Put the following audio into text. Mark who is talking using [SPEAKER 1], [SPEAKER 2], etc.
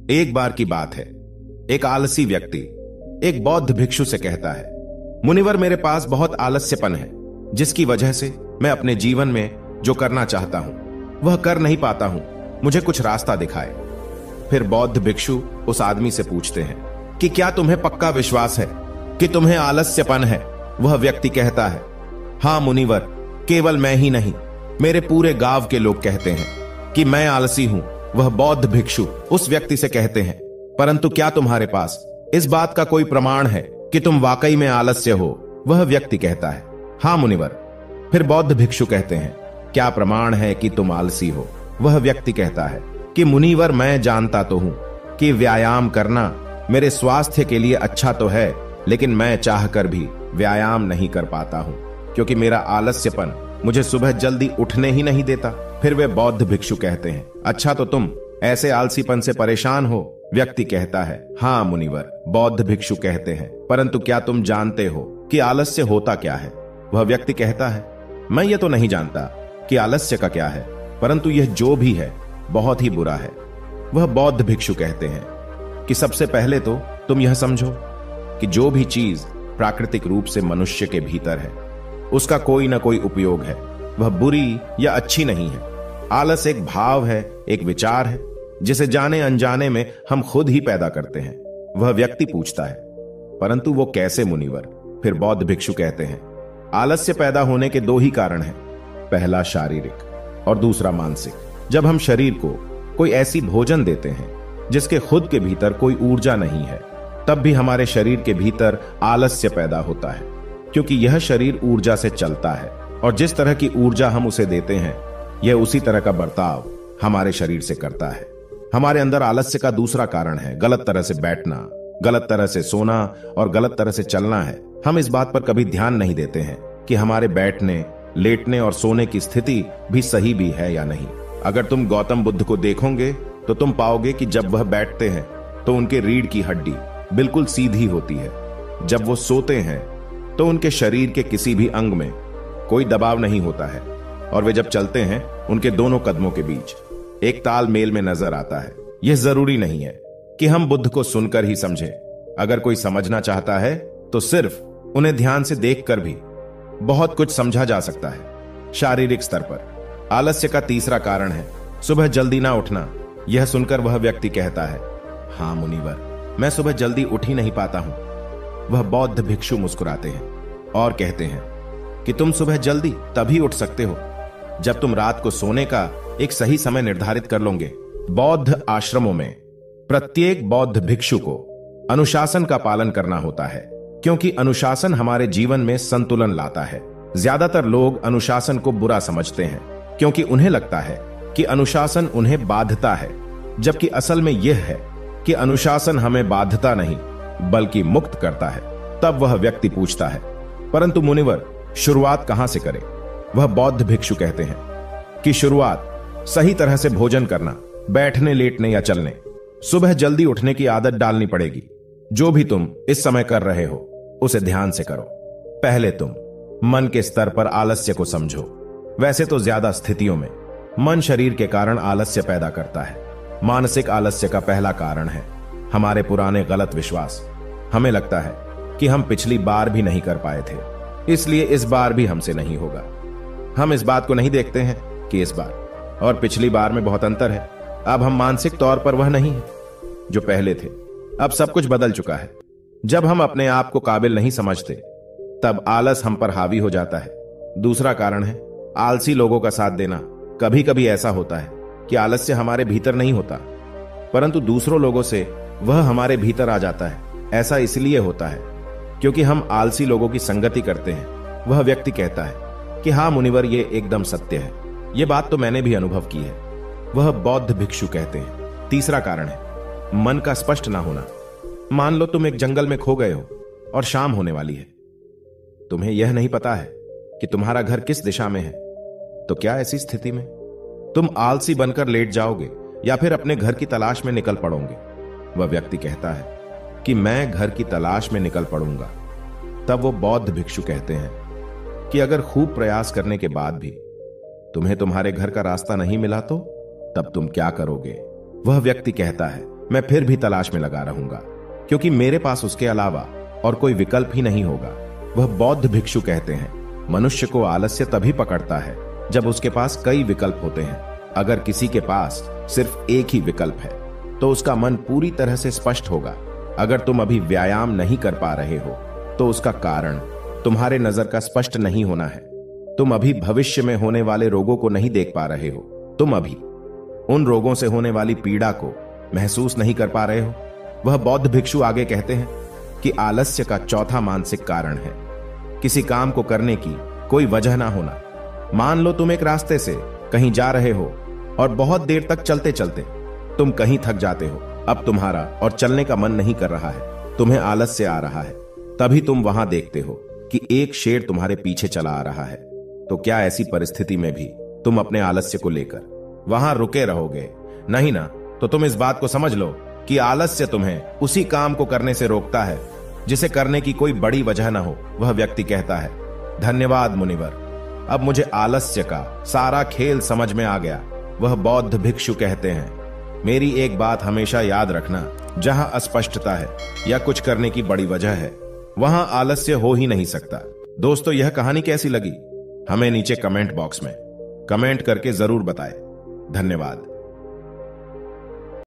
[SPEAKER 1] एक बार की बात है, एक आलसी व्यक्ति एक बौद्ध भिक्षु से कहता है, मुनिवर मेरे पास बहुत आलस्यपन है, जिसकी वजह से मैं अपने जीवन में जो करना चाहता हूं वह कर नहीं पाता हूं, मुझे कुछ रास्ता दिखाए। फिर बौद्ध भिक्षु उस आदमी से पूछते हैं कि क्या तुम्हें पक्का विश्वास है कि तुम्हें आलस्यपन है? वह व्यक्ति कहता है, हां मुनिवर, केवल मैं ही नहीं, मेरे पूरे गांव के लोग कहते हैं कि मैं आलसी हूं। वह बौद्ध भिक्षु उस व्यक्ति से कहते हैं, परंतु क्या तुम्हारे पास इस बात का कोई प्रमाण है कि तुम वाकई में आलस्य हो? वह व्यक्ति कहता है, हां मुनिवर। फिर बौद्ध भिक्षु कहते हैं, क्या प्रमाण है कि तुम आलसी हो? वह व्यक्ति कहता है कि मुनिवर, मैं जानता तो हूं कि व्यायाम करना मेरे स्वास्थ्य के लिए अच्छा तो है, लेकिन मैं चाहकर भी व्यायाम नहीं कर पाता हूं, क्योंकि मेरा आलस्यपन मुझे सुबह जल्दी उठने ही नहीं देता। फिर वे बौद्ध भिक्षु कहते हैं, अच्छा तो तुम ऐसे आलसीपन से परेशान हो? व्यक्ति कहता है, हां मुनिवर। बौद्ध भिक्षु कहते हैं, परंतु क्या तुम जानते हो कि आलस्य होता क्या है? वह व्यक्ति कहता है, मैं ये तो नहीं जानता कि आलस्य का क्या है, परंतु यह जो भी है बहुत ही बुरा है। वह बौद्ध भिक्षु कहते हैं कि सबसे पहले तो तुम यह समझो कि जो भी चीज प्राकृतिक रूप से मनुष्य के भीतर है उसका कोई ना कोई उपयोग है, वह बुरी या अच्छी नहीं है। आलस एक भाव है, एक विचार है, जिसे जाने अनजाने में हम खुद ही पैदा करते हैं। वह व्यक्ति पूछता है, परंतु वो कैसे मुनिवर? फिर बौद्ध भिक्षु कहते हैं, आलस्य पैदा होने के दो ही कारण हैं, पहला शारीरिक और दूसरा मानसिक। जब हम शरीर को कोई ऐसी भोजन देते हैं जिसके खुद के भीतर कोई ऊर्जा नहीं है, तब भी हमारे शरीर के भीतर आलस्य पैदा होता है, क्योंकि यह शरीर ऊर्जा से चलता है और जिस तरह की ऊर्जा हम उसे देते हैं यह उसी तरह का बर्ताव हमारे शरीर से करता है। हमारे अंदर आलस्य का दूसरा कारण है गलत तरह से बैठना, गलत तरह से सोना और गलत तरह से चलना है। हम इस बात पर कभी ध्यान नहीं देते हैं कि हमारे बैठने, लेटने और सोने की स्थिति भी सही भी है या नहीं। अगर तुम गौतम बुद्ध को देखोगे तो तुम पाओगे कि जब वह बैठते हैं तो उनके रीढ़ की हड्डी बिल्कुल सीधी होती है। जब वो सोते हैं तो उनके शरीर के किसी भी अंग में कोई दबाव नहीं होता है और वे जब चलते हैं उनके दोनों कदमों के बीच एक तालमेल में नजर आता है। यह जरूरी नहीं है कि हम बुद्ध को सुनकर ही समझें। अगर कोई समझना चाहता है तो सिर्फ उन्हें ध्यान से देखकर भी बहुत कुछ समझा जा सकता है। शारीरिक स्तर पर आलस्य का तीसरा कारण है सुबह जल्दी ना उठना। यह सुनकर वह व्यक्ति कहता है, हां मुनिवर, मैं सुबह जल्दी उठ ही नहीं पाता हूं। वह बौद्ध भिक्षु मुस्कुराते हैं और कहते हैं कि तुम सुबह जल्दी तभी उठ सकते हो जब तुम रात को सोने का एक सही समय निर्धारित कर लोगे। बौद्ध आश्रमों में प्रत्येक बौद्ध भिक्षु को अनुशासन का पालन करना होता है, क्योंकि अनुशासन हमारे जीवन में संतुलन लाता है। ज्यादातर लोग अनुशासन को बुरा समझते हैं क्योंकि उन्हें लगता है कि अनुशासन उन्हें बांधता है, जबकि असल में यह है कि अनुशासन हमें बांधता नहीं बल्कि मुक्त करता है। तब वह व्यक्ति पूछता है, परंतु मुनिवर, शुरुआत कहां से करें? वह बौद्ध भिक्षु कहते हैं कि शुरुआत सही तरह से भोजन करना, बैठने, लेटने या चलने, सुबह जल्दी उठने की आदत डालनी पड़ेगी। जो भी तुम इस समय कर रहे हो उसे ध्यान से करो। पहले तुम मन के स्तर पर आलस्य को समझो। वैसे तो ज्यादा स्थितियों में मन शरीर के कारण आलस्य पैदा करता है। मानसिक आलस्य का पहला कारण है हमारे पुराने गलत विश्वास। हमें लगता है कि हम पिछली बार भी नहीं कर पाए थे, इसलिए इस बार भी हमसे नहीं होगा। हम इस बात को नहीं देखते हैं कि इस बार और पिछली बार में बहुत अंतर है। अब हम मानसिक तौर पर वह नहीं है जो पहले थे। अब सब कुछ बदल चुका है। जब हम अपने आप को काबिल नहीं समझते तब आलस हम पर हावी हो जाता है। दूसरा कारण है आलसी लोगों का साथ देना। कभी कभी ऐसा होता है कि आलस्य हमारे भीतर नहीं होता, परंतु दूसरों लोगों से वह हमारे भीतर आ जाता है। ऐसा इसलिए होता है क्योंकि हम आलसी लोगों की संगति करते हैं। वह व्यक्ति कहता है कि हां मुनिवर, ये एकदम सत्य है, ये बात तो मैंने भी अनुभव की है। वह बौद्ध भिक्षु कहते हैं, तीसरा कारण है मन का स्पष्ट ना होना। मान लो तुम एक जंगल में खो गए हो और शाम होने वाली है। तुम्हें यह नहीं पता है कि तुम्हारा घर किस दिशा में है, तो क्या ऐसी स्थिति में तुम आलसी बनकर लेट जाओगे या फिर अपने घर की तलाश में निकल पड़ोगे? वह व्यक्ति कहता है कि मैं घर की तलाश में निकल पड़ूंगा। तब वो बौद्ध भिक्षु कहते हैं कि अगर खूब प्रयास करने के बाद भी तुम्हें तुम्हारे घर का रास्ता नहीं मिला तो तब तुम क्या करोगे? वह व्यक्ति कहता है, मैं फिर भी तलाश में लगा रहूंगा, क्योंकि मेरे पास उसके अलावा और कोई विकल्प ही नहीं होगा। वह बौद्ध भिक्षु कहते हैं, मनुष्य को आलस्य तभी पकड़ता है जब उसके पास कई विकल्प होते हैं। अगर किसी के पास सिर्फ एक ही विकल्प है तो उसका मन पूरी तरह से स्पष्ट होगा। अगर तुम अभी व्यायाम नहीं कर पा रहे हो तो उसका कारण तुम्हारे नजर का स्पष्ट नहीं होना है। तुम अभी भविष्य में होने वाले रोगों को नहीं देख पा रहे हो, तुम अभी उन रोगों से होने वाली पीड़ा को महसूस नहीं कर पा रहे हो। वह बौद्ध भिक्षु आगे कहते हैं कि आलस्य का चौथा मानसिक कारण है किसी काम को करने की कोई वजह ना होना। मान लो तुम एक रास्ते से कहीं जा रहे हो और बहुत देर तक चलते चलते तुम कहीं थक जाते हो। अब तुम्हारा और चलने का मन नहीं कर रहा है, तुम्हें आलस्य आ रहा है। तभी तुम वहां देखते हो कि एक शेर तुम्हारे पीछे चला आ रहा है। तो क्या ऐसी परिस्थिति में भी तुम अपने आलस्य को लेकर वहां रुके रहोगे? नहीं ना। तो तुम इस बात को समझ लो कि आलस्य तुम्हें उसी काम को करने से रोकता है जिसे करने की कोई बड़ी वजह ना हो। वह व्यक्ति कहता है, धन्यवाद मुनिवर, अब मुझे आलस्य का सारा खेल समझ में आ गया। वह बौद्ध भिक्षु कहते हैं, मेरी एक बात हमेशा याद रखना, जहां अस्पष्टता है या कुछ करने की बड़ी वजह है वहां आलस्य हो ही नहीं सकता। दोस्तों, यह कहानी कैसी लगी हमें नीचे कमेंट बॉक्स में कमेंट करके जरूर बताएं। धन्यवाद।